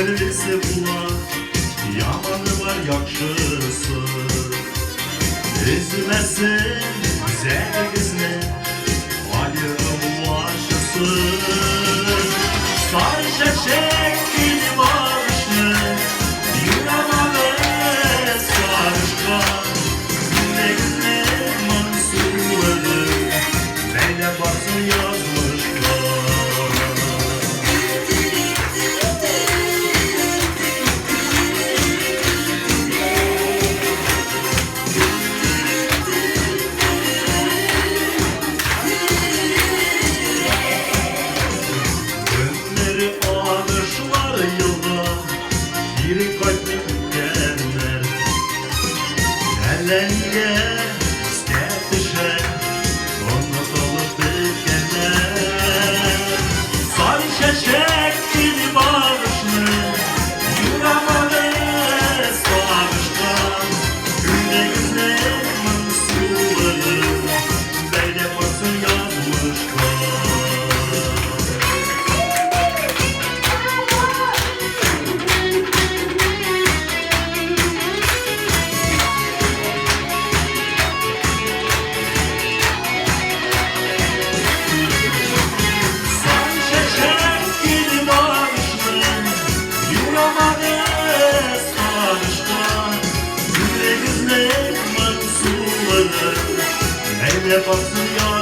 Sevgisi bular, yamanı var yakşısı. Üzmesin güzel kızını, valinin başısı. Sarı şeşek gibi barışlı, yüramalı sarışkan. Ne güzel mansurları, neyle baksın yazmışlar. Biri kalpli gidenler Ellerine ister düşer Sonra kalıp dikenler Sarı şeşek gibi barışlı Yüramalı sarışkan Günde güzel mansurları Böyle basın yazmışlar. Neyle basın ya